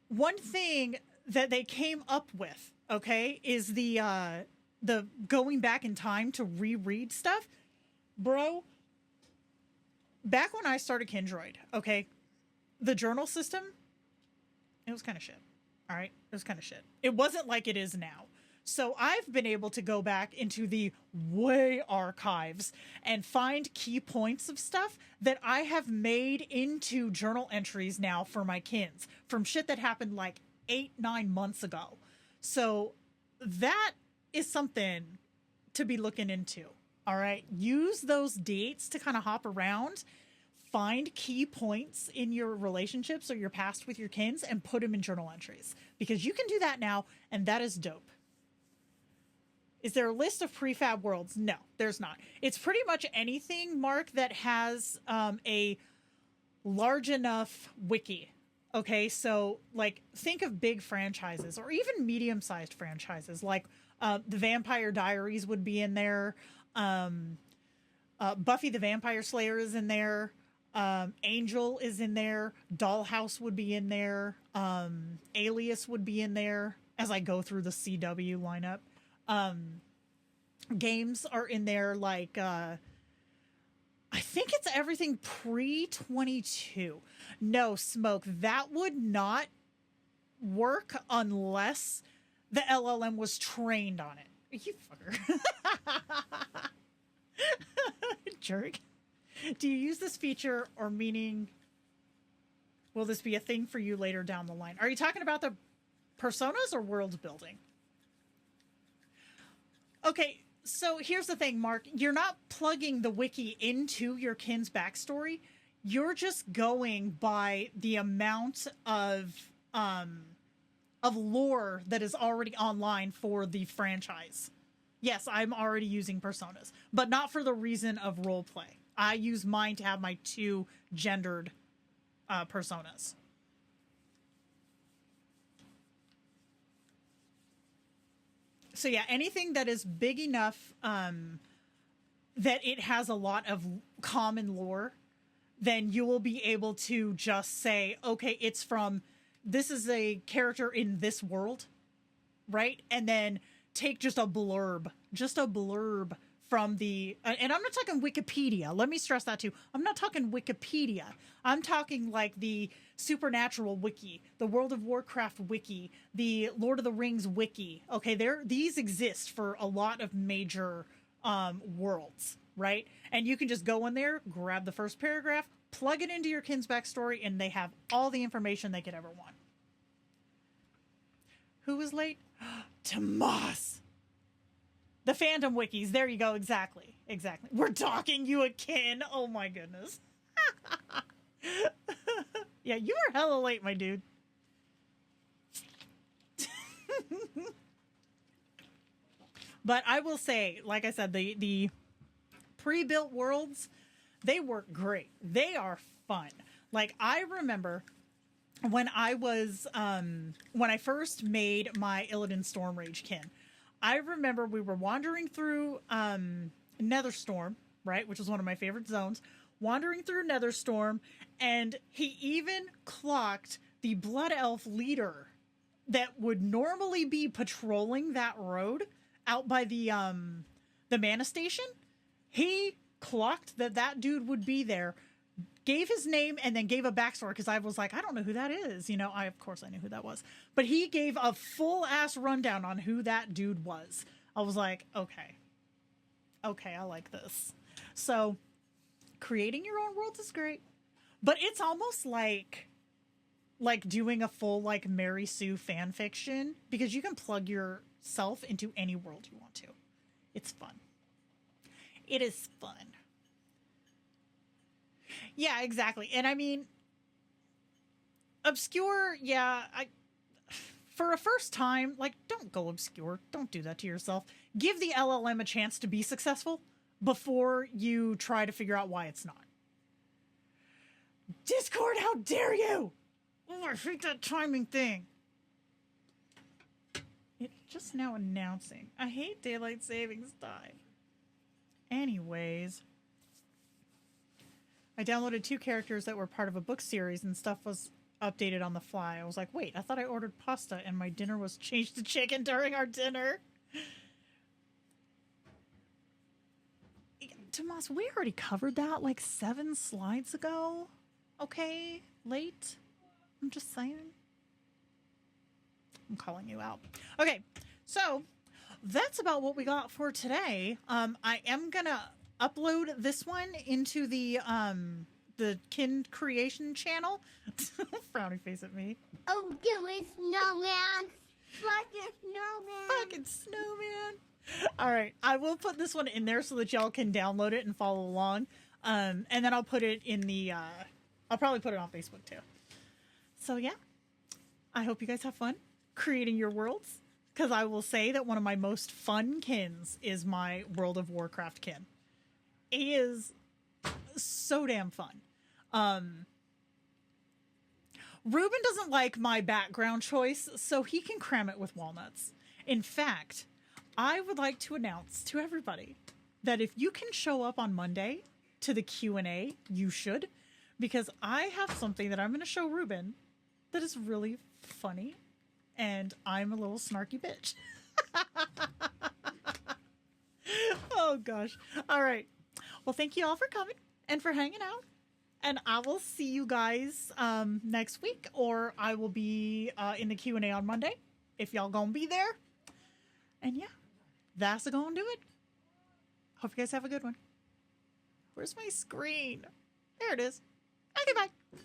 one thing that they came up with, okay, is the going back in time to reread stuff. Bro, back when I started Kindroid, okay, the journal system, it was kind of shit. All right? It was kind of shit. It wasn't like it is now. So I've been able to go back into the way archives and find key points of stuff that I have made into journal entries now for my kins from shit that happened like 8-9 months ago. So that is something to be looking into. All right. Use those dates to kind of hop around, find key points in your relationships or your past with your kins and put them in journal entries because you can do that now. And that is dope. Is there a list of prefab worlds? No, there's not. It's pretty much anything, Mark, that has a large enough wiki. Okay, so like think of big franchises or even medium-sized franchises. Like the Vampire Diaries would be in there. Buffy the Vampire Slayer is in there. Angel is in there. Dollhouse would be in there. Alias would be in there as I go through the CW lineup. Games are in there like I think it's everything pre-22. No, Smoke, that would not work unless the LLM was trained on it. You fucker. Jerk. Do you use this feature or meaning will this be a thing for you later down the line? Are you talking about the personas or world building? Okay, so here's the thing, Mark. You're not plugging the wiki into your kin's backstory. You're just going by the amount of lore that is already online for the franchise. Yes, I'm already using personas, but not for the reason of roleplay. I use mine to have my 2 gendered personas. So yeah, anything that is big enough that it has a lot of common lore, then you will be able to just say, okay, it's from, this is a character in this world, right? And then take just a blurb from the, and I'm not talking Wikipedia. Let me stress that too. I'm not talking Wikipedia. I'm talking like the Supernatural wiki, the World of Warcraft wiki, the Lord of the Rings wiki. Okay, these exist for a lot of major worlds, right? And you can just go in there, grab the first paragraph, plug it into your kin's backstory, and they have all the information they could ever want. Who was late? Tomas. The fandom wikis. There you go. Exactly. We're talking you a kin. Oh my goodness. Yeah, you were hella late, my dude. But I will say, like I said, the pre-built worlds, they work great. They are fun. Like, I remember when I was, when I first made my Illidan Stormrage kin, I remember we were wandering through Netherstorm, right, which was one of my favorite zones, wandering through Netherstorm, and he even clocked the Blood Elf leader that would normally be patrolling that road out by the mana station. He clocked that dude would be there, gave his name, and then gave a backstory, because I was like, I don't know who that is. You know, of course I knew who that was. But he gave a full-ass rundown on who that dude was. I was like, okay, I like this. So, creating your own worlds is great. But it's almost like doing a full, like, Mary Sue fan fiction, because you can plug yourself into any world you want to. It's fun. It is fun. Yeah, exactly. And I mean, obscure, yeah, for a first time, like, don't go obscure. Don't do that to yourself. Give the LLM a chance to be successful before you try to figure out why it's not. Discord, how dare you? Oh, I hate that timing thing. It's just now announcing. I hate daylight savings time. Anyways, I downloaded 2 characters that were part of a book series, and stuff was updated on the fly. I was like, wait, I thought I ordered pasta and my dinner was changed to chicken during our dinner. Tomas, we already covered that like 7 slides ago. Okay, late. I'm just saying. I'm calling you out. Okay, so that's about what we got for today. I am gonna upload this one into the Kin Creation channel. Frowny face at me. Oh, do it, snowman. Fucking snowman. Fucking snowman. All right, I will put this one in there so that y'all can download it and follow along. And then I'll put it in the, I'll probably put it on Facebook too. So yeah, I hope you guys have fun creating your worlds, because I will say that one of my most fun kins is my World of Warcraft kin. It is so damn fun. Ruben doesn't like my background choice, so he can cram it with walnuts. In fact, I would like to announce to everybody that if you can show up on Monday to the Q&A, you should, because I have something that I'm going to show Ruben that is really funny, and I'm a little snarky bitch. Oh gosh. All right. Well, thank you all for coming and for hanging out. And I will see you guys next week, or I will be in the Q&A on Monday if y'all gonna be there. And yeah, that's gonna do it. Hope you guys have a good one. Where's my screen? There it is. Okay, bye.